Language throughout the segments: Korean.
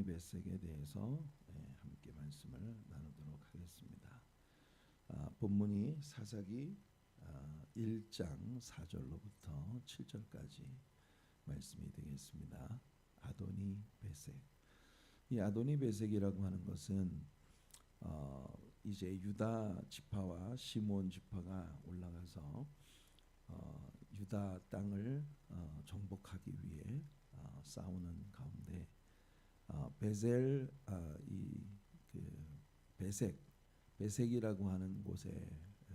베섹에 대해서 함께 말씀을 나누도록 하겠습니다. 본문이 사사기 1장 4절로부터 7절까지 말씀이 되겠습니다. 아도니 베섹. 이 아도니 베섹이라고 하는 것은 이제 유다 지파와 시므온 지파가 올라가서 유다 땅을 정복하기 위해 싸우는 가운데 베셀 베섹이라고 하는 곳에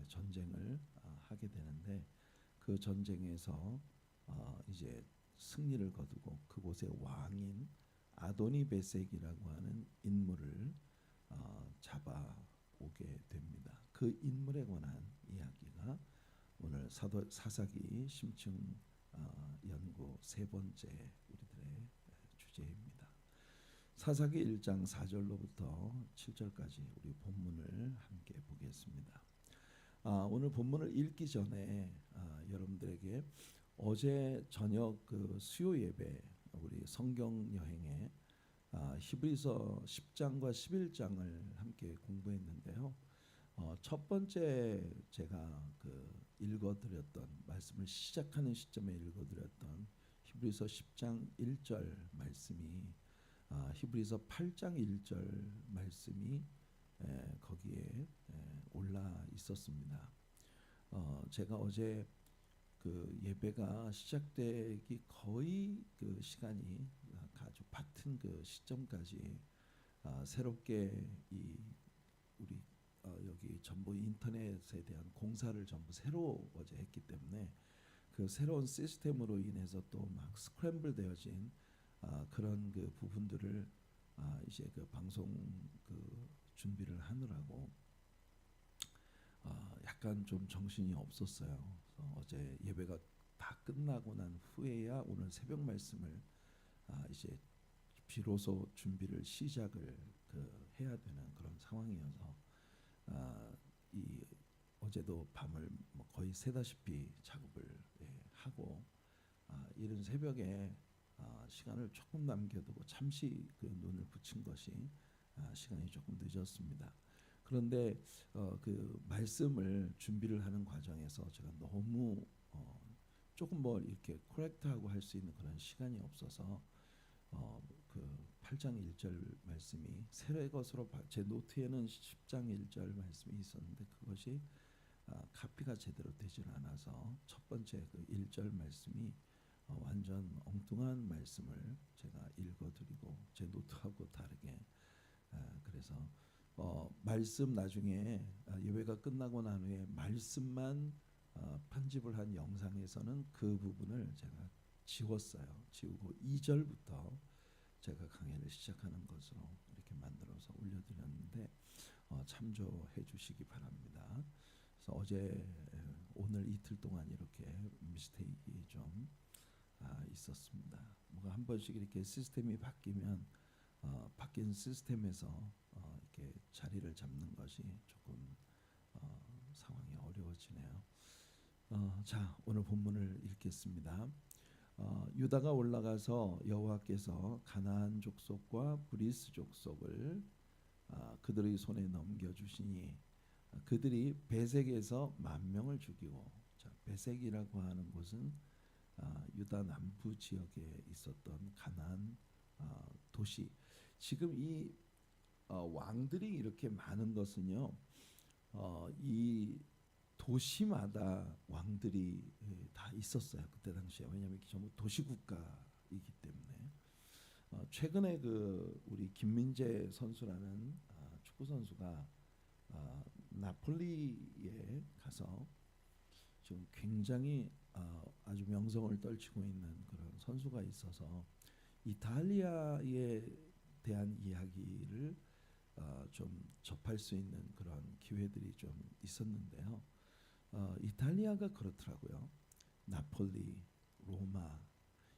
전쟁을 하게 되는데 그 전쟁에서 이제 승리를 거두고 그곳의 왕인 아도니 베섹이라고 하는 인물을 잡아오게 됩니다. 그 인물에 관한 이야기가 오늘 사사기 심층 연구 세 번째 우리들의 주제입니다. 사사기 1장 4절로부터 7절까지 우리 본문을 함께 보겠습니다. 오늘 본문을 읽기 전에 여러분들에게 어제 저녁 그 수요 예배 우리 성경 여행에 히브리서 10장과 11장을 함께 공부했는데요. 첫 번째 제가 읽어드렸던 말씀을 시작하는 시점에 읽어드렸던 히브리서 10장 1절 말씀이 히브리서 8장 1절 말씀이 거기에 올라 있었습니다. 제가 어제 그 예배가 시작되기 거의 그 시간이 아주 같은 그 시점까지 새롭게 우리 여기 전부 인터넷에 대한 공사를 전부 새로 어제 했기 때문에 그 새로운 시스템으로 인해서 또 막 스크램블 되어진 그런 그 부분들을 이제 그 방송 그 준비를 하느라고 약간 좀 정신이 없었어요. 그래서 어제 예배가 다 끝나고 난 후에야 오늘 새벽 말씀을 이제 비로소 준비를 시작을 해야 되는 그런 상황이어서 이 어제도 밤을 거의 새다시피 작업을 하고 이른 새벽에 시간을 조금 남겨두고 잠시 그 눈을 붙인 것이 시간이 조금 늦었습니다. 그런데 그 말씀을 준비를 하는 과정에서 제가 너무 조금 이렇게 코렉트하고 할 수 있는 그런 시간이 없어서 그 8장 1절 말씀이 새로의 것으로 제 노트에는 10장 1절 말씀이 있었는데 그것이 카피가 제대로 되질 않아서 첫 번째 그 1절 말씀이 완전 엉뚱한 말씀을 제가 읽어드리고 제 노트하고 다르게 그래서 말씀 나중에 예배가 끝나고 난 후에 말씀만 편집을 한 영상에서는 그 부분을 제가 지웠어요. 지우고 2절부터 제가 강의를 시작하는 것으로 이렇게 만들어서 올려드렸는데 참조해 주시기 바랍니다. 그래서 어제 오늘 이틀 동안 이렇게 미스테이크가 좀 있었습니다. 뭐가 한 번씩 이렇게 시스템이 바뀌면 바뀐 시스템에서 이렇게 자리를 잡는 것이 조금 상황이 어려워지네요. 자, 오늘 본문을 읽겠습니다. 유다가 올라가서 여호와께서 가나안 족속과 브리스 족속을 그들의 손에 넘겨주시니 그들이 베섹에서 10,000명을 죽이고 베섹이라고 하는 곳은 유다 남부 지역에 있었던 가나안 도시. 지금 이 왕들이 이렇게 많은 것은요, 이 도시마다 왕들이 다 있었어요. 그때 당시에. 왜냐하면 전부 도시국가이기 때문에. 최근에 우리 김민재 선수라는 축구 선수가 나폴리에 가서 지금 굉장히 아주 명성을 떨치고 있는 그런 선수가 있어서 이탈리아에 대한 이야기를 좀 접할 수 있는 그런 기회들이 좀 있었는데요. 이탈리아가 그렇더라고요. 나폴리, 로마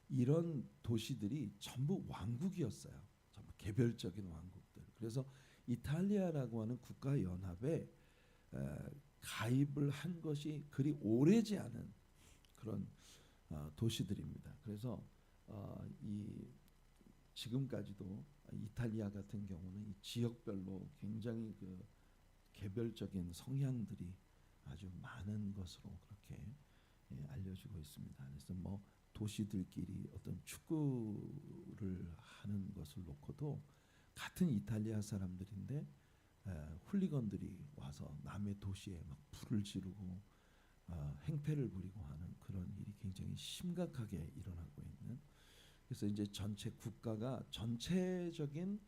이런 도시들이 전부 왕국이었어요. 전부 개별적인 왕국들. 그래서 이탈리아라고 하는 국가연합에 가입을 한 것이 그리 오래지 않은 그런 도시들입니다. 그래서 이 지금까지도 이탈리아 같은 경우는 이 지역별로 굉장히 그 개별적인 성향들이 아주 많은 것으로 그렇게 알려지고 있습니다. 그래서 뭐 도시들끼리 어떤 축구를 하는 것을 놓고도 같은 이탈리아 사람들인데 훌리건들이 와서 남의 도시에 막 불을 지르고 행패를 부리고 하는 그런 일이 굉장히 심각하게 일어나고 있는. 그래서 이제 전체 국가가 전체적인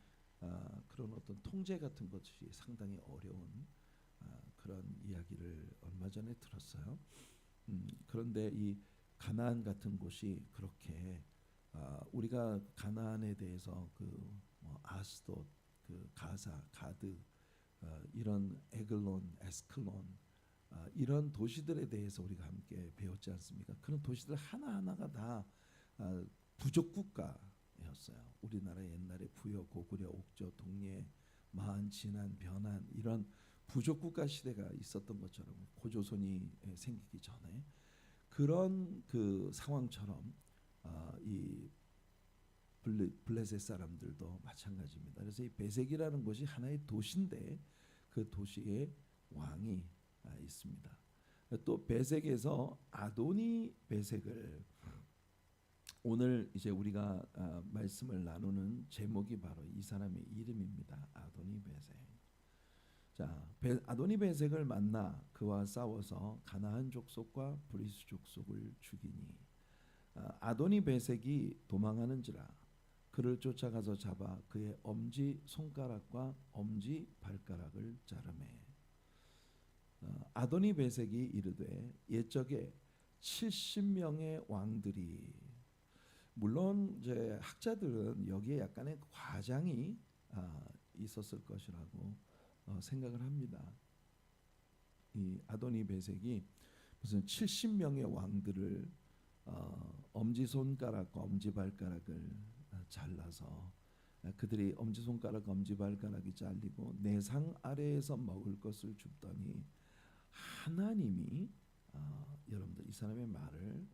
그런 어떤 통제 같은 것이 상당히 어려운 그런 이야기를 얼마 전에 들었어요. 그런데 이 가나안 같은 곳이 그렇게 우리가 가나안에 대해서 그뭐 아스돗, 그 가사, 가드 이런 에글론, 에스클론 이런 도시들에 대해서 우리가 함께 배웠지 않습니까? 그런 도시들 하나하나가 다 부족 국가였어요. 우리나라 옛날에 부여, 고구려, 옥저, 동예, 마한, 진안, 변한 이런 부족 국가 시대가 있었던 것처럼 고조선이 생기기 전에 그런 그 상황처럼 이 블레셋 사람들도 마찬가지입니다. 그래서 이 베색이라는 곳이 하나의 도시인데 그 도시에 왕이 있습니다. 또 베색에서 아도니 베색을 오늘 이제 우리가 말씀을 나누는 제목이 바로 이 사람의 이름입니다. 아도니 베색. 자, 아도니 베색을 만나 그와 싸워서 가나안 족속과 브리스 족속을 죽이니 아도니 베색이 도망하는지라 그를 쫓아가서 잡아 그의 엄지 손가락과 엄지 발가락을 자르매 아도니 베색이 이르되 옛적에 70명의 왕들이 물론 이제 학자들은 여기에 약간의 과장이 있었을 것이라고 생각을 합니다. 이 아도니 베색이 무슨 70명의 왕들을 엄지 손가락과 엄지 발가락을 잘라서 그들이 엄지 손가락 엄지 발가락이 잘리고 내상 아래에서 먹을 것을 줍더니 하나님이 여러분들 이 사람의 말을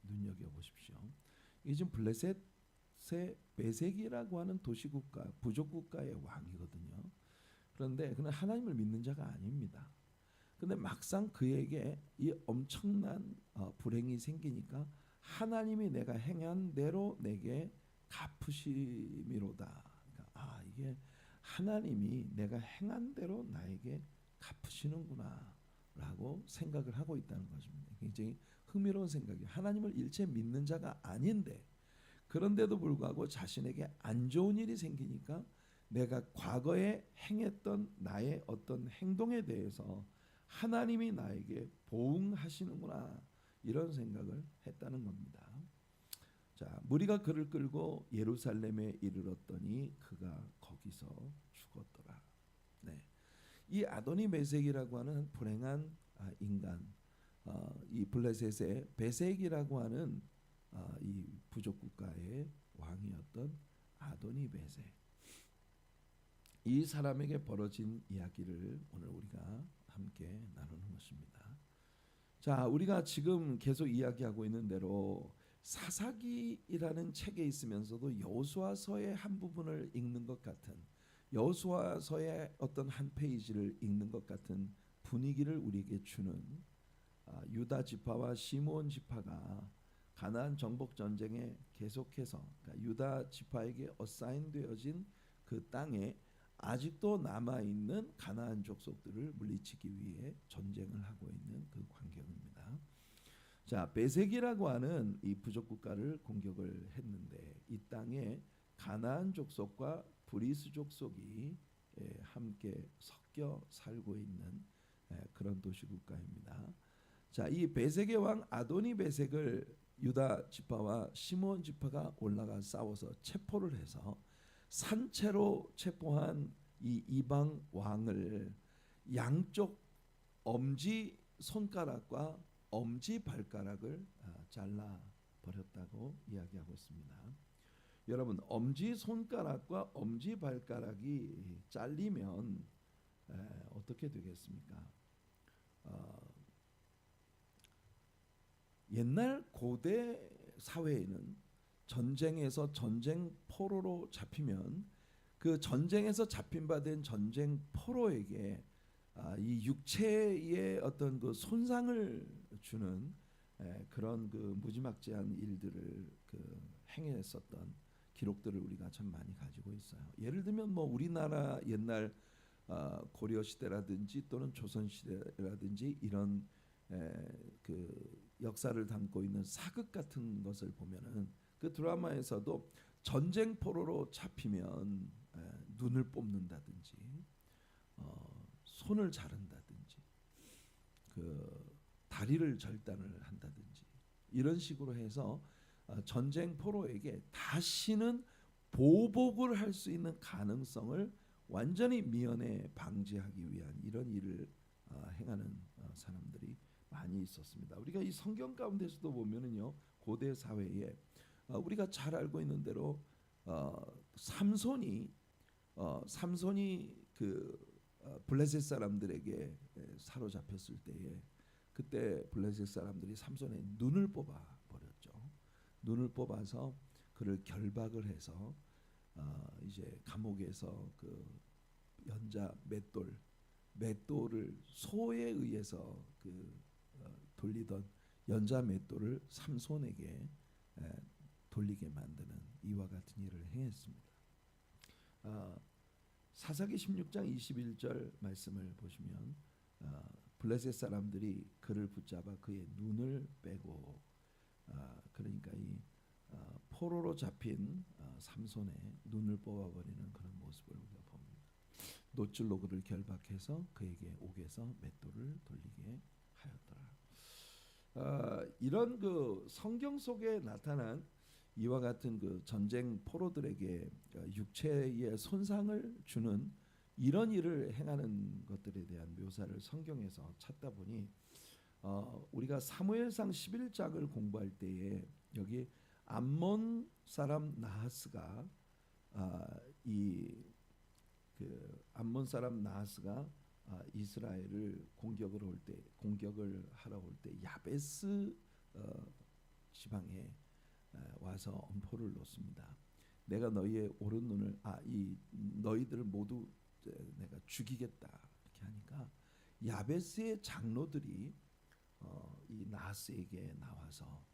눈여겨 보십시오. 이게 지금 블레셋의 베색이라고 하는 도시국가 부족 국가의 왕이거든요. 그런데 그는 하나님을 믿는 자가 아닙니다. 근데 막상 그에게 이 엄청난 불행이 생기니까 하나님이 내가 행한 대로 내게 갚으심이로다. 그러니까 이게 하나님이 내가 행한 대로 나에게 갚으시는구나라고 생각을 하고 있다는 것입니다. 굉장히 흥미로운 생각이에요. 하나님을 일체 믿는 자가 아닌데 그런데도 불구하고 자신에게 안 좋은 일이 생기니까 내가 과거에 행했던 나의 어떤 행동에 대해서 하나님이 나에게 보응하시는구나 이런 생각을 했다는 겁니다. 자, 무리가 그를 끌고 예루살렘에 이르렀더니 그가 거기서 죽었더라. 네, 이 아도니 메섹이라고 하는 불행한 인간, 이 블레셋의 베색이라고 하는 이 부족 국가의 왕이었던 아도니 베색. 이 사람에게 벌어진 이야기를 오늘 우리가 함께 나누는 것입니다. 자, 우리가 지금 계속 이야기하고 있는 대로 사사기라는 책에 있으면서도 여호수아서의 한 부분을 읽는 것 같은 여호수아서의 어떤 한 페이지를 읽는 것 같은 분위기를 우리에게 주는 유다 지파와 시므온 지파가 가나안 정복 전쟁에 계속해서 그러니까 유다 지파에게 어사인되어진 그 땅에 아직도 남아 있는 가나안 족속들을 물리치기 위해 전쟁을 하고 있는 그 광경입니다. 자, 베색이라고 하는 이 부족 국가를 공격을 했는데 이 땅에 가나안 족속과 브리스 족속이 함께 섞여 살고 있는 그런 도시 국가입니다. 자, 이 베색의 왕 아도니 베색을 유다 지파와 시므온 지파가 올라가 싸워서 체포를 해서 산채로 체포한 이 이방 왕을 양쪽 엄지 손가락과 엄지 발가락을 잘라 버렸다고 이야기하고 있습니다. 여러분, 엄지 손가락과 엄지 발가락이 잘리면 어떻게 되겠습니까? 옛날 고대 사회에는 전쟁에서 전쟁 포로로 잡히면 그 전쟁에서 잡힌 바 된 전쟁 포로에게 이 육체의 어떤 그 손상을 주는 그런 그 무지막지한 일들을 그 행했었던 기록들을 우리가 참 많이 가지고 있어요. 예를 들면 뭐 우리나라 옛날 고려 시대라든지 또는 조선 시대라든지 이런 그 역사를 담고 있는 사극 같은 것을 보면은 그 드라마에서도 전쟁 포로로 잡히면 눈을 뽑는다든지 손을 자른다든지 그 다리를 절단을 한다든지 이런 식으로 해서 전쟁 포로에게 다시는 보복을 할 수 있는 가능성을 완전히 미연에 방지하기 위한 이런 일을 행하는 사람들이 많이 있었습니다. 우리가 이 성경 가운데서도 보면은요, 고대 사회에 우리가 잘 알고 있는 대로 삼손이 그 블레셋 사람들에게 사로잡혔을 때에 그때 블레셋 사람들이 삼손의 눈을 뽑아 버렸죠. 눈을 뽑아서 그를 결박을 해서 이제 감옥에서 그 연자 맷돌을 소에 의해서 그 돌리던 연자 맷돌을 삼손에게 돌리게 만드는 이와 같은 일을 행했습니다. 사사기 16장 21절 말씀을 보시면 블레셋 사람들이 그를 붙잡아 그의 눈을 빼고 그러니까 이 포로로 잡힌 삼손의 눈을 뽑아버리는 그런 모습을 우리가 봅니다. 노줄로 그를 결박해서 그에게 옥에서 맷돌을 돌리게 하였더라. 이런 그 성경 속에 나타난 이와 같은 그 전쟁 포로들에게 육체의 손상을 주는 이런 일을 행하는 것들에 대한 묘사를 성경에서 찾다 보니 우리가 사무엘상 11장을 공부할 때에 여기 암몬 사람 나하스가 암몬 사람 나하스가 이스라엘을 공격을 하러 올 때 야베스 지방에 와서 엄포를 놓습니다. 내가 너희의 오른 눈을 이 너희들을 모두 내가 죽이겠다 이렇게 하니까 야베스의 장로들이 이 나하스에게 나와서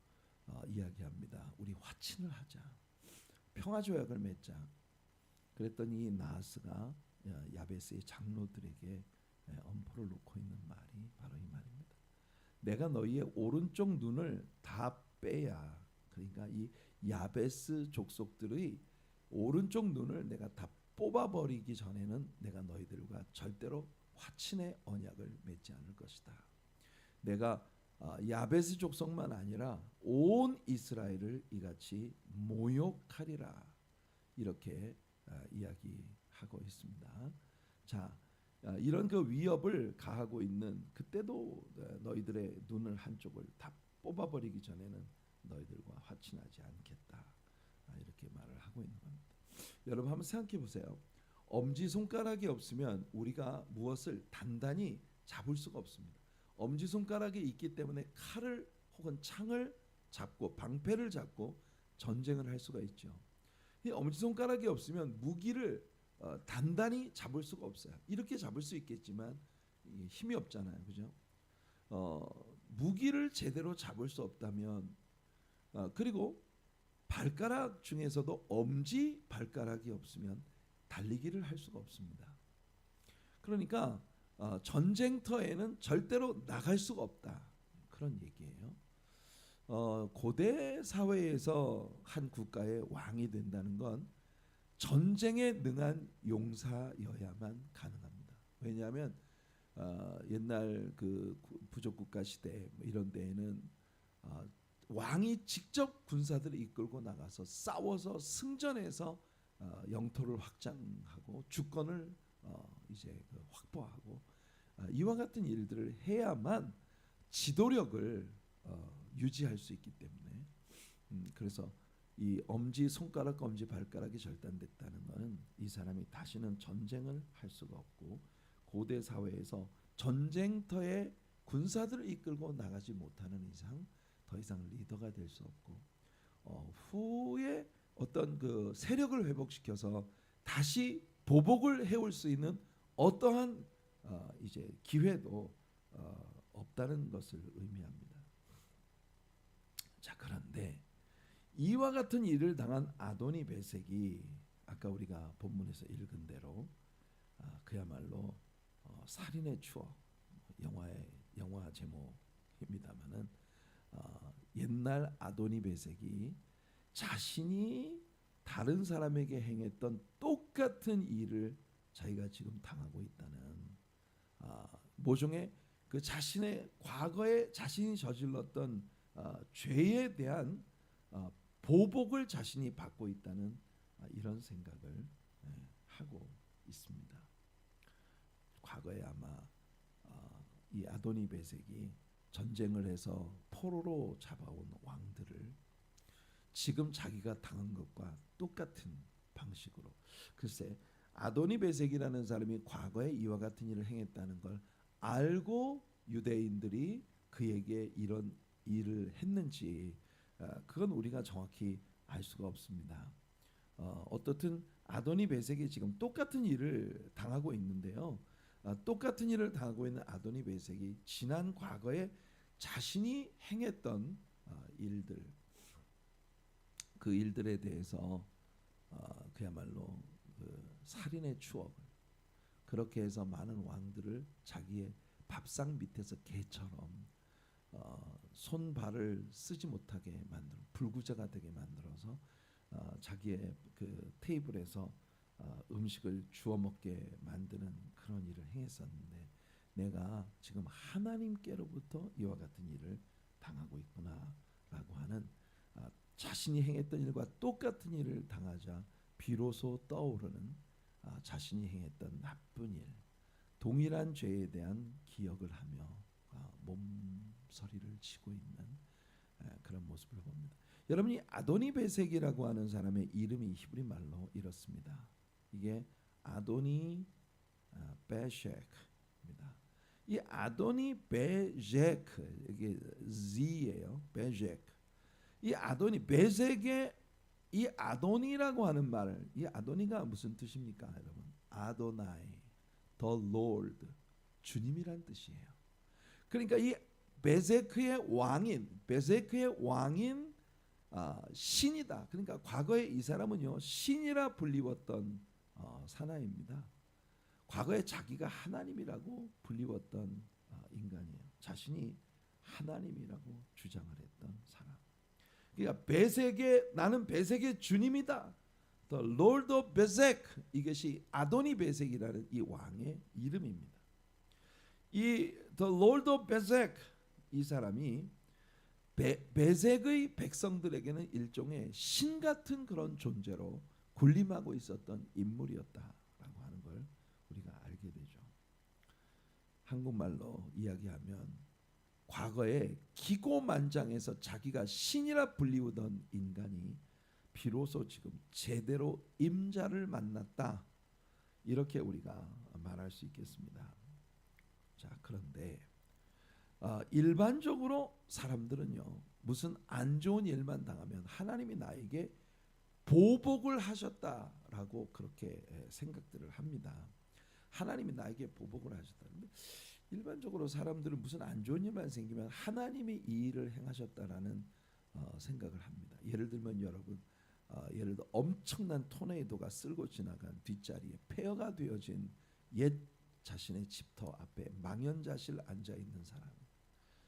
이야기합니다. 우리 화친을 하자. 평화 조약을 맺자. 그랬더니 이 나하스가 야베스의 장로들에게 엄포를 놓고 있는 말이 바로 이 말입니다. 내가 너희의 오른쪽 눈을 다 빼야, 그러니까 이 야베스 족속들의 오른쪽 눈을 내가 다 뽑아버리기 전에는 내가 너희들과 절대로 화친의 언약을 맺지 않을 것이다. 내가 야베스 족속만 아니라 온 이스라엘을 이같이 모욕하리라 이렇게 이야기하고 있습니다. 자, 이런 그 위협을 가하고 있는 그때도 너희들의 눈을 한쪽을 다 뽑아버리기 전에는 너희들과 화친하지 않겠다 이렇게 말을 하고 있는 겁니다. 여러분 한번 생각해 보세요. 엄지 손가락이 없으면 우리가 무엇을 단단히 잡을 수가 없습니다. 엄지 손가락이 있기 때문에 칼을 혹은 창을 잡고 방패를 잡고 전쟁을 할 수가 있죠. 이 엄지 손가락이 없으면 무기를 단단히 잡을 수가 없어요. 이렇게 잡을 수 있겠지만 힘이 없잖아요, 그죠? 무기를 제대로 잡을 수 없다면 그리고 발가락 중에서도 엄지 발가락이 없으면 달리기를 할 수가 없습니다. 그러니까 전쟁터에는 절대로 나갈 수가 없다 그런 얘기예요. 고대 사회에서 한 국가의 왕이 된다는 건 전쟁에 능한 용사여야만 가능합니다. 왜냐하면 옛날 그 부족국가 시대 이런 데에는 왕이 직접 군사들을 이끌고 나가서 싸워서 승전해서 영토를 확장하고 주권을 이제 확보하고 이와 같은 일들을 해야만 지도력을 유지할 수 있기 때문에 그래서 이 엄지 손가락 엄지 발가락이 절단됐다는 것은 이 사람이 다시는 전쟁을 할 수가 없고 고대 사회에서 전쟁터에 군사들을 이끌고 나가지 못하는 이상 더 이상 리더가 될 수 없고 후에 어떤 그 세력을 회복시켜서 다시 보복을 해올 수 있는 어떠한 이제 기회도 없다는 것을 의미합니다. 자, 그런데 이와 같은 일을 당한 아도니 베섹이 아까 우리가 본문에서 읽은 대로 그야말로 살인의 추억, 영화 제목입니다만은 옛날 아도니 베섹이 자신이 다른 사람에게 행했던 똑같은 일을 자기가 지금 당하고 있다는 모종의 그 자신의 과거에 자신이 저질렀던 죄에 대한 보복을 자신이 받고 있다는 이런 생각을 하고 있습니다. 과거에 아마 이 아도니 베섹이 전쟁을 해서 포로로 잡아온 왕들을 지금 자기가 당한 것과 똑같은 방식으로, 글쎄 아도니 베섹이라는 사람이 과거에 이와 같은 일을 행했다는 걸 알고 유대인들이 그에게 이런 일을 했는지 그건 우리가 정확히 알 수가 없습니다. 어떻든 아도니 베섹이 지금 똑같은 일을 당하고 있는데요. 똑같은 일을 당하고 있는 아도니 베섹이 지난 과거에 자신이 행했던 일들, 그 일들에 대해서 그야말로 그 살인의 추억을, 그렇게 해서 많은 왕들을 자기의 밥상 밑에서 개처럼 손발을 쓰지 못하게 만들어 불구자가 되게 만들어서 자기의 그 테이블에서 음식을 주워 먹게 만드는 그런 일을 행했었는데, 내가 지금 하나님께로부터 이와 같은 일을 당하고 있구나라고 하는 자신이 행했던 일과 똑같은 일을 당하자 비로소 떠오르는 자신이 행했던 나쁜 일, 동일한 죄에 대한 기억을 하며 몸서리를 치고 있는 그런 모습을 봅니다. 여러분이 아도니 베섹이라고 하는 사람의 이름이 히브리 말로 이렇습니다. 이게 아도니 베섹입니다. 이 아도니 베섹, 이게 Z예요. 베섹. 이 아도니 베섹의 이 아도니라고 하는 말을, 이 아도니가 무슨 뜻입니까, 여러분? 아도나이, the Lord, 주님이란 뜻이에요. 그러니까 이 베섹의 왕인 신이다. 그러니까 과거에 이 사람은요 신이라 불리웠던 사나이입니다. 과거에 자기가 하나님이라고 불리웠던 인간이에요. 자신이 하나님이라고 주장을 했던 사람. 그러니까 나는 베섹의 주님이다. The Lord of Bezek, 이것이 아도니 베섹이라는 이 왕의 이름입니다. 이 The Lord of Bezek, 이 사람이 베섹의 백성들에게는 일종의 신 같은 그런 존재로 군림하고 있었던 인물이었다라고 하는 걸 우리가 알게 되죠. 한국말로 이야기하면 과거에 기고만장해서 자기가 신이라 불리우던 인간이 비로소 지금 제대로 임자를 만났다, 이렇게 우리가 말할 수 있겠습니다. 자, 그런데 일반적으로 사람들은요 무슨 안 좋은 일만 당하면 하나님이 나에게 보복을 하셨다라고 그렇게 생각들을 합니다. 하나님이 나에게 보복을 하셨다는데, 일반적으로 사람들은 무슨 안 좋은 일만 생기면 하나님이 이 일을 행하셨다라는 생각을 합니다. 예를 들면 여러분, 예를 들어 엄청난 토네이도가 쓸고 지나간 뒷자리에 폐허가 되어진 옛 자신의 집터 앞에 망연자실 앉아 있는 사람,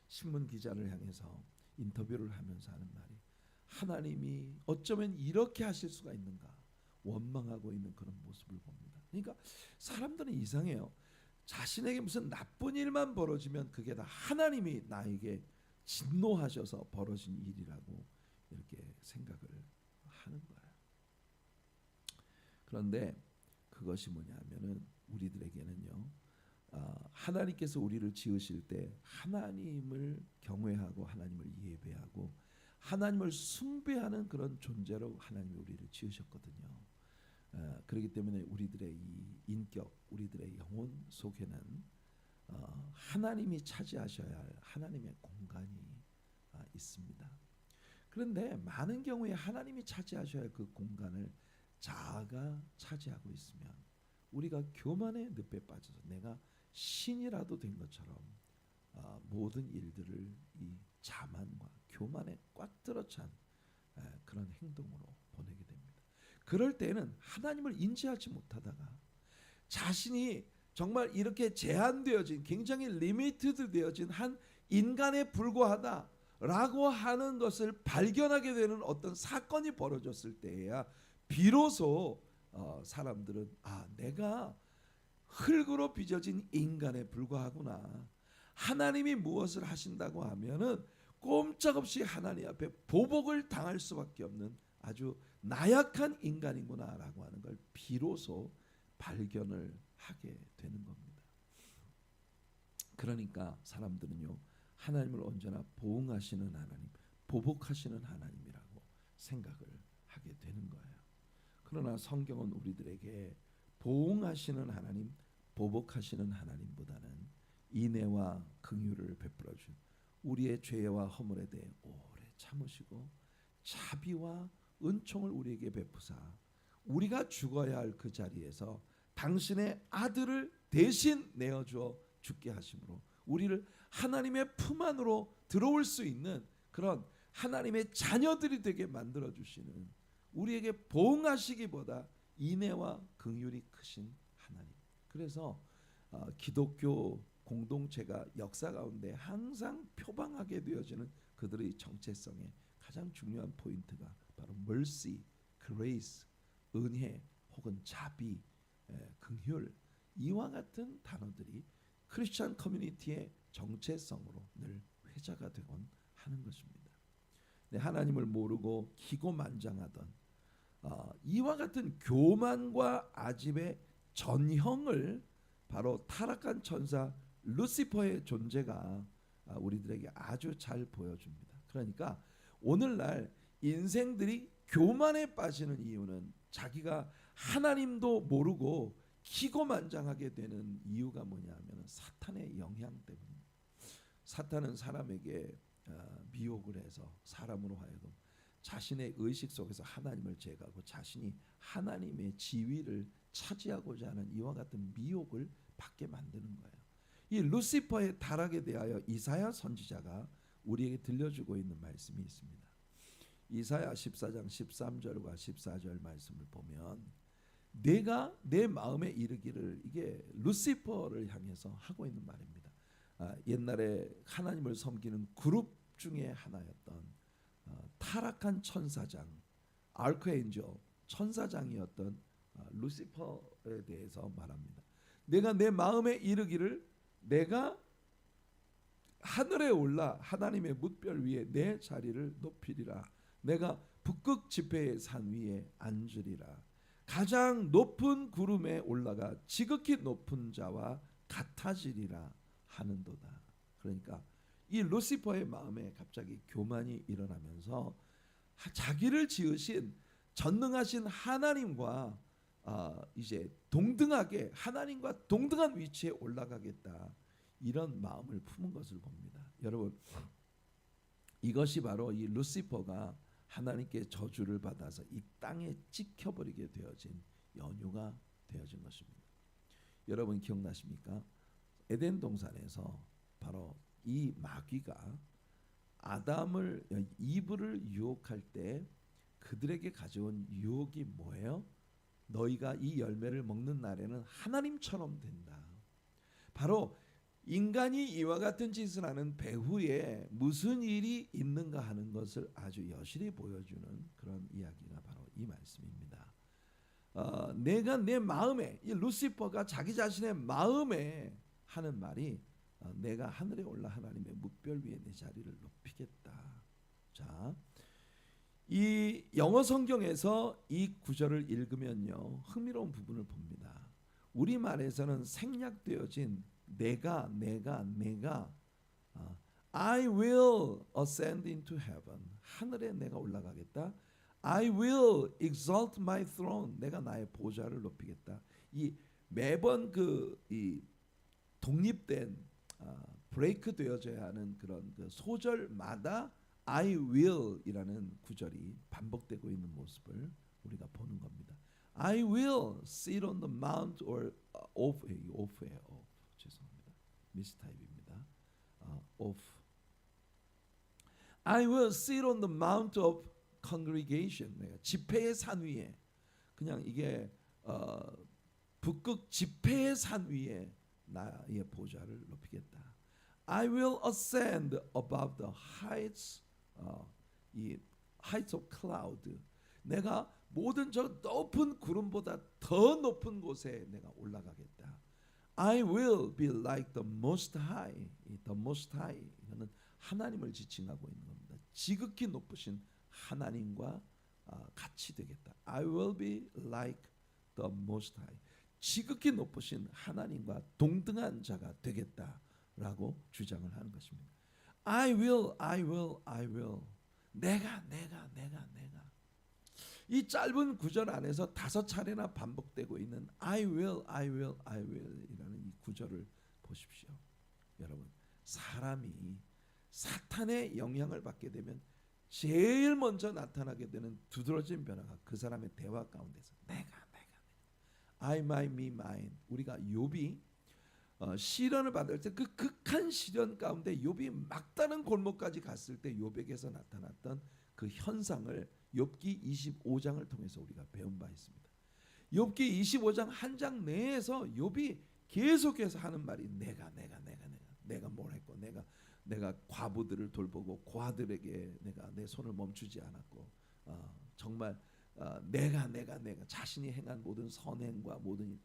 신문 기자를 향해서 인터뷰를 하면서 하는 말이, 하나님이 어쩌면 이렇게 하실 수가 있는가 원망하고 있는 그런 모습을 봅니다. 그러니까 사람들은 이상해요. 자신에게 무슨 나쁜 일만 벌어지면 그게 다 하나님이 나에게 진노하셔서 벌어진 일이라고 이렇게 생각을 하는 거예요. 그런데 그것이 뭐냐면은 우리들에게는요, 하나님께서 우리를 지으실 때 하나님을 경외하고 하나님을 예배하고 하나님을 숭배하는 그런 존재로 하나님이 우리를 지으셨거든요. 그렇기 때문에 우리들의 이 인격, 우리들의 영혼 속에는 하나님이 차지하셔야 할 하나님의 공간이 있습니다. 그런데 많은 경우에 하나님이 차지하셔야 할 그 공간을 자아가 차지하고 있으면 우리가 교만의 늪에 빠져서 내가 신이라도 된 것처럼 모든 일들을 이 자만과 교만에 꽉 들어찬 그런 행동으로 보내게 됩니다. 그럴 때는 하나님을 인지하지 못하다가 자신이 정말 이렇게 제한되어진 굉장히 리미티드 되어진 한 인간에 불과하다라고 하는 것을 발견하게 되는 어떤 사건이 벌어졌을 때에야 비로소 사람들은 내가 흙으로 빚어진 인간에 불과하구나. 하나님이 무엇을 하신다고 하면은 꼼짝없이 하나님 앞에 보복을 당할 수밖에 없는 아주 나약한 인간이구나라고 하는 걸 비로소 발견을 하게 되는 겁니다. 그러니까 사람들은요, 하나님을 언제나 보응하시는 하나님, 보복하시는 하나님이라고 생각을 하게 되는 거예요. 그러나 성경은 우리들에게 보응하시는 하나님, 보복하시는 하나님보다는 인애와 긍휼을 베풀어 준 우리의 죄와 허물에 대해 오래 참으시고 자비와 은총을 우리에게 베푸사 우리가 죽어야 할 그 자리에서 당신의 아들을 대신 내어주어 죽게 하심으로 우리를 하나님의 품 안으로 들어올 수 있는 그런 하나님의 자녀들이 되게 만들어 주시는, 우리에게 보응하시기보다 인애와 긍휼이 크신 하나님. 그래서 기독교 공동체가 역사 가운데 항상 표방하게 되어지는 그들의 정체성의 가장 중요한 포인트가 바로 mercy, grace, 은혜 혹은 자비, 긍휼, 이와 같은 단어들이 크리스천 커뮤니티의 정체성으로 늘 회자가 되곤 하는 것입니다. 하나님을 모르고 기고만장하던 이와 같은 교만과 아집의 전형을 바로 타락한 천사 루시퍼의 존재가 우리들에게 아주 잘 보여줍니다. 그러니까 오늘날 인생들이 교만에 빠지는 이유는 자기가 하나님도 모르고 기고만장하게 되는 이유가 뭐냐면 사탄의 영향 때문입니다. 사탄은 사람에게 미혹을 해서 사람으로 하여금 자신의 의식 속에서 하나님을 제거하고 자신이 하나님의 지위를 차지하고자 하는 이와 같은 미혹을 받게 만드는 거예요. 이 루시퍼의 타락에 대하여 이사야 선지자가 우리에게 들려주고 있는 말씀이 있습니다. 이사야 14장 13절과 14절 말씀을 보면 내가 내 마음에 이르기를, 이게 루시퍼를 향해서 하고 있는 말입니다. 옛날에 하나님을 섬기는 그룹 중에 하나였던 타락한 천사장, 아크엔젤, 천사장이었던 루시퍼에 대해서 말합니다. 내가 내 마음에 이르기를 내가 하늘에 올라 하나님의 뭇별 위에 내 자리를 높이리라. 내가 북극 지폐의 산 위에 앉으리라. 가장 높은 구름에 올라가 지극히 높은 자와 같아지리라 하는도다. 그러니까 이 루시퍼의 마음에 갑자기 교만이 일어나면서 자기를 지으신 전능하신 하나님과 이제 동등하게, 하나님과 동등한 위치에 올라가겠다, 이런 마음을 품은 것을 봅니다. 여러분, 이것이 바로 이 루시퍼가 하나님께 저주를 받아서 이 땅에 찍혀버리게 되어진 연유가 되어진 것입니다. 여러분 기억나십니까? 에덴 동산에서 바로 이 마귀가 아담을, 이브를 유혹할 때 그들에게 가져온 유혹이 뭐예요? 너희가 이 열매를 먹는 날에는 하나님처럼 된다. 바로 인간이 이와 같은 짓을 하는 배후에 무슨 일이 있는가 하는 것을 아주 여실히 보여주는 그런 이야기가 바로 이 말씀입니다. 내가 내 마음에, 이 루시퍼가 자기 자신의 마음에 하는 말이 내가 하늘에 올라 하나님의 뭇별 위에 내 자리를 높이겠다. 자, 이 영어 성경에서 이 구절을 읽으면요, 흥미로운 부분을 봅니다. 우리말에서는 생략되어진 내가 I will ascend into heaven, 하늘에 내가 올라가겠다. I will exalt my throne, 내가 나의 보좌를 높이겠다. 이 매번 이 독립된 브레이크 되어져야 하는 그런 그 소절마다 I will이라는 구절이 반복되고 있는 모습을 우리가 보는 겁니다. I will sit on the mount or off예요. 죄송합니다. 미스타입입니다. off. I will sit on the mount of congregation. 집회의 산 위에. 그냥 이게 북극 집회의 산 위에 나의 보좌를 높이겠다. I will ascend above the heights, 이 heights of cloud. 내가 모든 저 높은 구름보다 더 높은 곳에 내가 올라가겠다. I will be like the Most High. The Most High 이거는 하나님을 지칭하고 있는 겁니다. 지극히 높으신 하나님과 같이 되겠다. I will be like the Most High. 지극히 높으신 하나님과 동등한 자가 되겠다라고 주장을 하는 것입니다. I will, I will, I will. 내가. 이 짧은 구절 안에서 5차례나 반복되고 있는 I will, I will, I will 이라는 이 구절을 보십시오. 여러분, 사람이 사탄의 영향을 받게 되면 제일 먼저 나타나게 되는 두드러진 변화가 그 사람의 대화 가운데서 내가 I, my, me, mine. 우리가 욥이 시련을 받을 때 그 극한 시련 가운데 욥이 막다른 골목까지 갔을 때 욥에게서 나타났던 그 현상을 욥기 25장을 통해서 우리가 배운 바 있습니다. 욥기 25장 한 장 내에서 욥이 계속해서 하는 말이 내가 뭘 했고 내가 과부들을 돌보고 고아들에게 내가 내 손을 멈추지 않았고 정말 내가 자신이 행한 모든 선행과 모든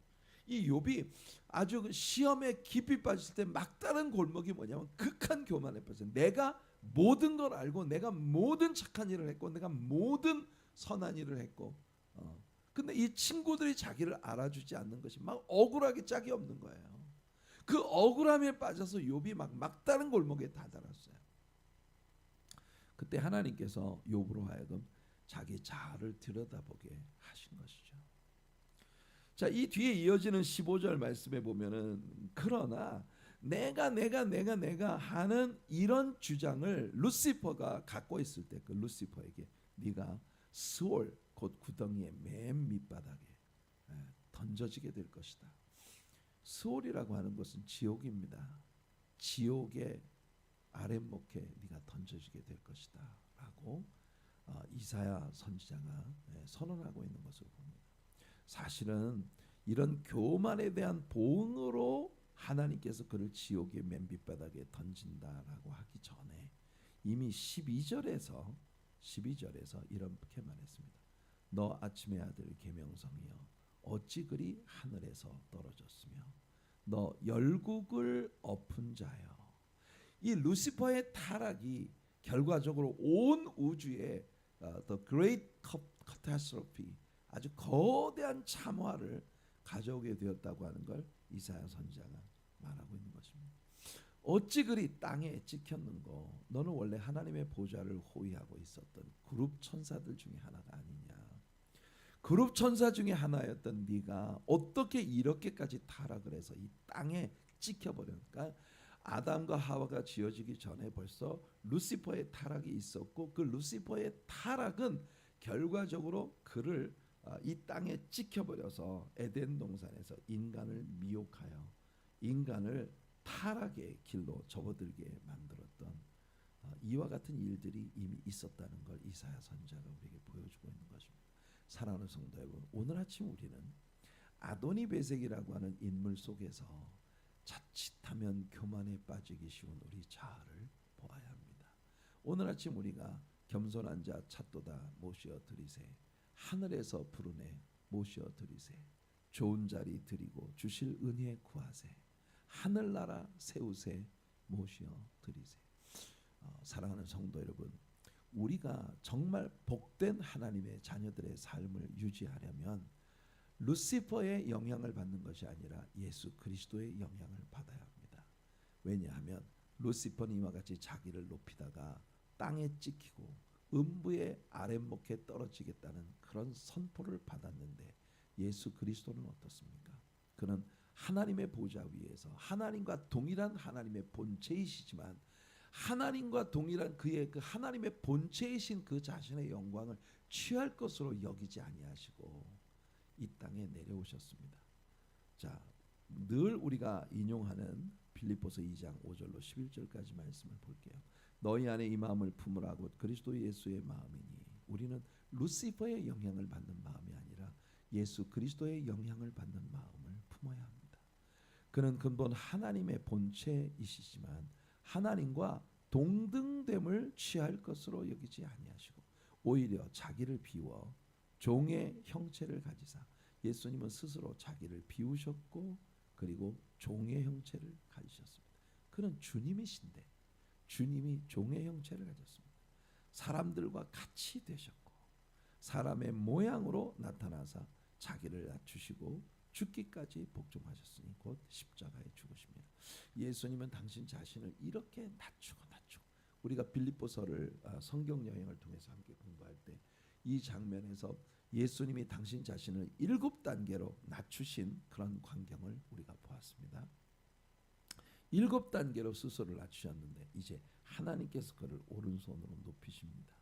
이 욥이 아주 그 시험에 깊이 빠질 때 막다른 골목이 뭐냐면 극한 교만에 빠져. 내가 모든 걸 알고 내가 모든 착한 일을 했고 내가 모든 선한 일을 했고 근데 이 친구들이 자기를 알아주지 않는 것이 막 억울하게 짝이 없는 거예요. 그 억울함에 빠져서 욥이 막다른 골목에 다다랐어요. 그때 하나님께서 욥으로 하여금 자기 자아를 들여다보게 하신 것이죠. 자, 이 뒤에 이어지는 15절 말씀에 보면은 그러나 내가 하는 이런 주장을 루시퍼가 갖고 있을 때 그 루시퍼에게 네가 스올 곧 구덩이의 맨 밑바닥에 던져지게 될 것이다. 스올이라고 하는 것은 지옥입니다. 지옥의 아랫목에 네가 던져지게 될 것이다 라고 이사야 선지자가 선언하고 있는 것을 봅니다. 사실은 이런 교만에 대한 보응으로 하나님께서 그를 지옥의 맨 밑바닥에 던진다라고 하기 전에 이미 12절에서 이렇게 말했습니다. 너 아침의 아들 계명성이여 어찌 그리 하늘에서 떨어졌으며 너 열국을 엎은 자여. 이 루시퍼의 타락이 결과적으로 온 우주에 the great catastrophe 아주 거대한 참화를 가져오게 되었다고 하는 걸 이사야 선지자가 말하고 있는 것입니다. 어찌 그리 땅에 찍혔는고 너는 원래 하나님의 보좌를 호위하고 있었던 그룹 천사들 중에 하나가 아니냐. 그룹 천사 중에 하나였던 네가 어떻게 이렇게까지 타락을 해서 이 땅에 찍혀버렸을까? 아담과 하와가 지어지기 전에 벌써 루시퍼의 타락이 있었고 그 루시퍼의 타락은 결과적으로 그를 이 땅에 찍혀버려서 에덴 동산에서 인간을 미혹하여 인간을 타락의 길로 접어들게 만들었던 이와 같은 일들이 이미 있었다는 걸 이사야 선지자가 우리에게 보여주고 있는 것입니다. 사랑하는 성도 여러분, 오늘 아침 우리는 아도니베섹이라고 하는 인물 속에서 자칫하면 교만에 빠지기 쉬운 우리 자아를 보아야 합니다. 오늘 아침 우리가 겸손한 자 찾도다 모시어 드리세, 하늘에서 부르네 모시어 드리세, 좋은 자리 드리고 주실 은혜 구하세, 하늘나라 세우세 모시어 드리세. 사랑하는 성도 여러분, 우리가 정말 복된 하나님의 자녀들의 삶을 유지하려면 루시퍼의 영향을 받는 것이 아니라 예수 그리스도의 영향을 받아야 합니다. 왜냐하면 루시퍼는 이와 같이 자기를 높이다가 땅에 찍히고 음부의 아랫목에 떨어지겠다는 그런 선포를 받았는데 예수 그리스도는 어떻습니까? 그는 하나님의 보좌 위에서 하나님과 동일한 하나님의 본체이시지만 하나님과 동일한 그의 그 하나님의 본체이신 그 자신의 영광을 취할 것으로 여기지 아니하시고 이 땅에 내려오셨습니다. 자, 늘 우리가 인용하는 빌립보서 2장 5절로 11절까지 말씀을 볼게요. 너희 안에 이 마음을 품으라 곧 그리스도 예수의 마음이니 우리는 루시퍼의 영향을 받는 마음이 아니라 예수 그리스도의 영향을 받는 마음을 품어야 합니다. 그는 근본 하나님의 본체이시지만 하나님과 동등됨을 취할 것으로 여기지 아니하시고 오히려 자기를 비워 종의 형체를 가지사 예수님은 스스로 자기를 비우셨고 그리고 종의 형체를 가지셨습니다. 그는 주님이신데 주님이 종의 형체를 가졌습니다. 사람들과 같이 되셨고 사람의 모양으로 나타나사 자기를 낮추시고 죽기까지 복종하셨으니 곧 십자가에 죽으십니다. 예수님은 당신 자신을 이렇게 낮추고 우리가 빌립보서를 성경 여행을 통해서 함께 공부할 때 이 장면에서 예수님이 당신 자신을 7단계로 낮추신 그런 광경을 우리가 보았습니다. 7단계로 스스로를 낮추셨는데 이제 하나님께서 그를 오른손으로 높이십니다.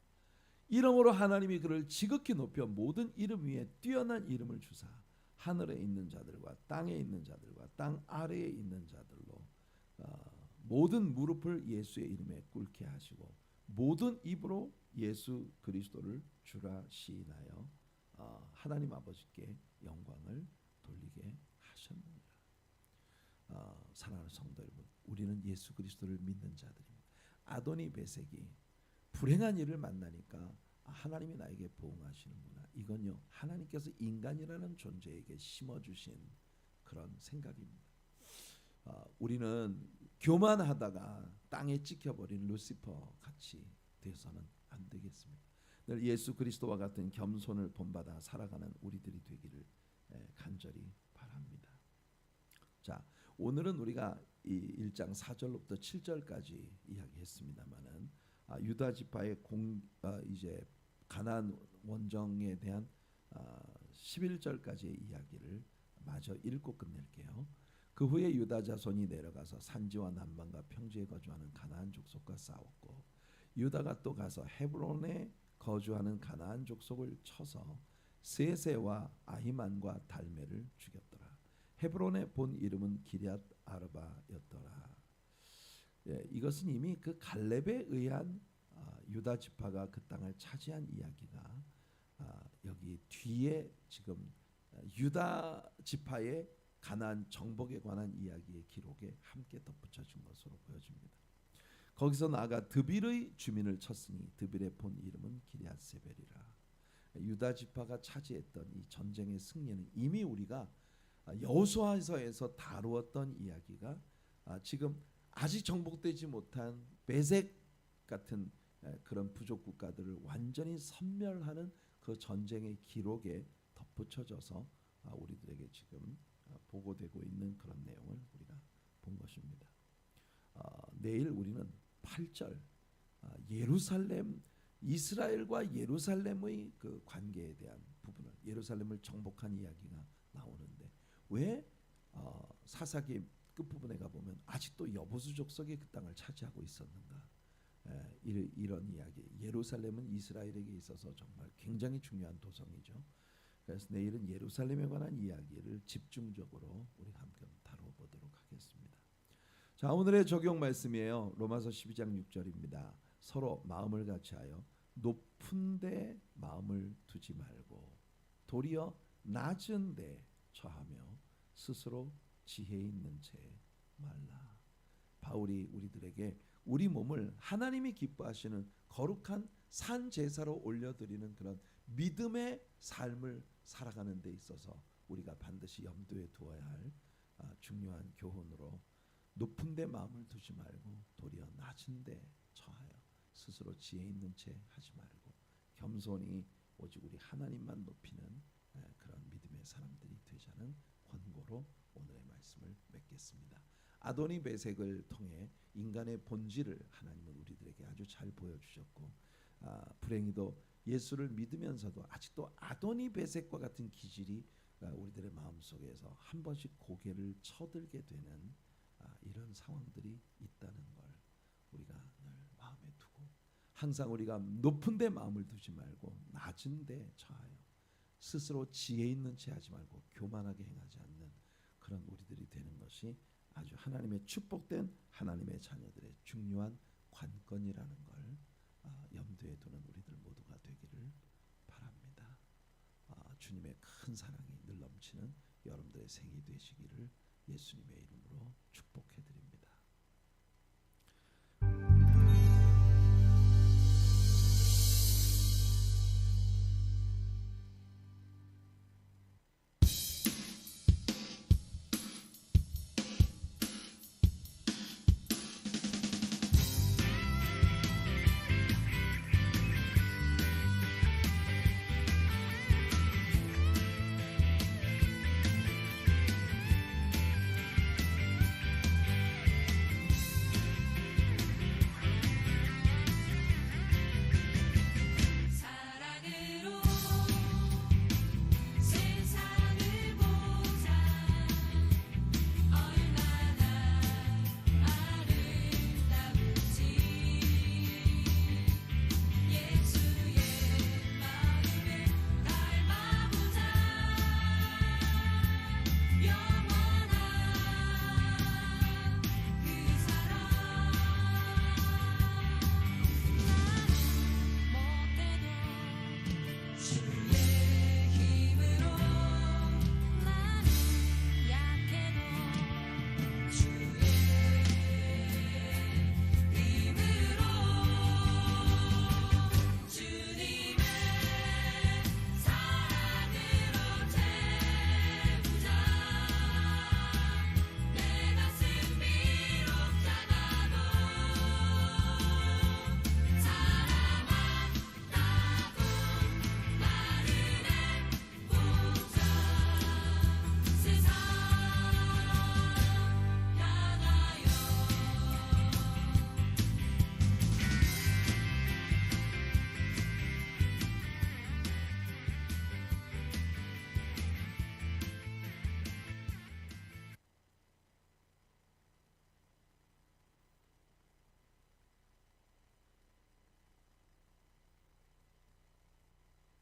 이러므로 하나님이 그를 지극히 높여 모든 이름 위에 뛰어난 이름을 주사 하늘에 있는 자들과 땅에 있는 자들과 땅 아래에 있는 자들로 모든 무릎을 예수의 이름에 꿇게 하시고 모든 입으로 예수 그리스도를 주라 시인하여 하나님 아버지께 영광을 돌리게 하셨느니라. 사랑하는 성도 여러분, 우리는 예수 그리스도를 믿는 자들입니다. 아도니 베섹이 불행한 일을 만나니까 하나님이 나에게 보응하시는구나. 이건요 하나님께서 인간이라는 존재에게 심어주신 그런 생각입니다. 우리는 교만하다가 땅에 찍혀버린 루시퍼 같이 돼서는 안 되겠습니다. 늘 예수 그리스도와 같은 겸손을 본받아 살아가는 우리들이 되기를 간절히 바랍니다. 자, 오늘은 우리가 이 1장 4절부터 7절까지 이야기했습니다만은 유다 지파의 이제 가나안 원정에 대한 11절까지의 이야기를 마저 읽고 끝낼게요. 그 후에 유다 자손이 내려가서 산지와 남방과 평지에 거주하는 가나안 족속과 싸웠고 유다가 또 가서 헤브론에 거주하는 가나안 족속을 쳐서 세세와 아히만과 달메를 죽였더라. 헤브론의 본 이름은 기럇 아르바였더라. 이것은 이미 그 갈렙에 의한 유다 지파가 그 땅을 차지한 이야기가 여기 뒤에 지금 유다 지파의 가나안 정복에 관한 이야기의 기록에 함께 덧붙여진 것으로 보여집니다. 거기서 나아가 드빌의 주민을 쳤으니 드빌의 본 이름은 기럇세벨이라. 유다 지파가 차지했던 이 전쟁의 승리는 이미 우리가 여호수아서에서 다루었던 이야기가 지금 아직 정복되지 못한 베색 같은 그런 부족 국가들을 완전히 섬멸하는 그 전쟁의 기록에 덧붙여져서 우리들에게 지금 보고되고 있는 그런 내용을 우리가 본 것입니다. 내일 우리는 8절 예루살렘 이스라엘과 예루살렘의 그 관계에 대한 부분을 예루살렘을 정복한 이야기가 나오는데 왜 사사기 끝부분에 가보면 아직도 여보수 족속이 그 땅을 차지하고 있었는가. 이런 이야기. 예루살렘은 이스라엘에게 있어서 정말 굉장히 중요한 도성이죠. 그래서 내일은 예루살렘에 관한 이야기를 집중적으로 우리가 함께 다뤄보도록 하겠습니다. 자, 오늘의 적용 말씀이에요. 로마서 12장 6절입니다. 서로 마음을 같이하여 높은 데 마음을 두지 말고 도리어 낮은 데 처하며 스스로 지혜 있는 채 말라. 바울이 우리들에게 우리 몸을 하나님이 기뻐하시는 거룩한 산 제사로 올려드리는 그런 믿음의 삶을 살아가는 데 있어서 우리가 반드시 염두에 두어야 할 중요한 교훈으로 높은 데 마음을 두지 말고 도리어 낮은 데 처하여 스스로 지혜 있는 채 하지 말고 겸손히 오직 우리 하나님만 높이는 그런 믿음의 사람들이 되자는 권고로 오늘의 말씀을 맺겠습니다. 아도니 베섹을 통해 인간의 본질을 하나님은 우리들에게 아주 잘 보여주셨고 불행히도 예수를 믿으면서도 아직도 아도니 베섹과 같은 기질이 우리들의 마음속에서 한 번씩 고개를 쳐들게 되는 이런 상황들이 있다는 걸 우리가 늘 항상 우리가 높은 데 마음을 두지 말고 낮은 데 처하여 스스로 지혜 있는 체 하지 말고 교만하게 행하지 않는 그런 우리들이 되는 것이 아주 하나님의 축복된 하나님의 자녀들의 중요한 관건이라는 걸 염두에 두는 우리들 모두가 되기를 바랍니다. 주님의 큰 사랑이 늘 넘치는 여러분들의 생이 되시기를 예수님의 이름으로 축복해 드립니다.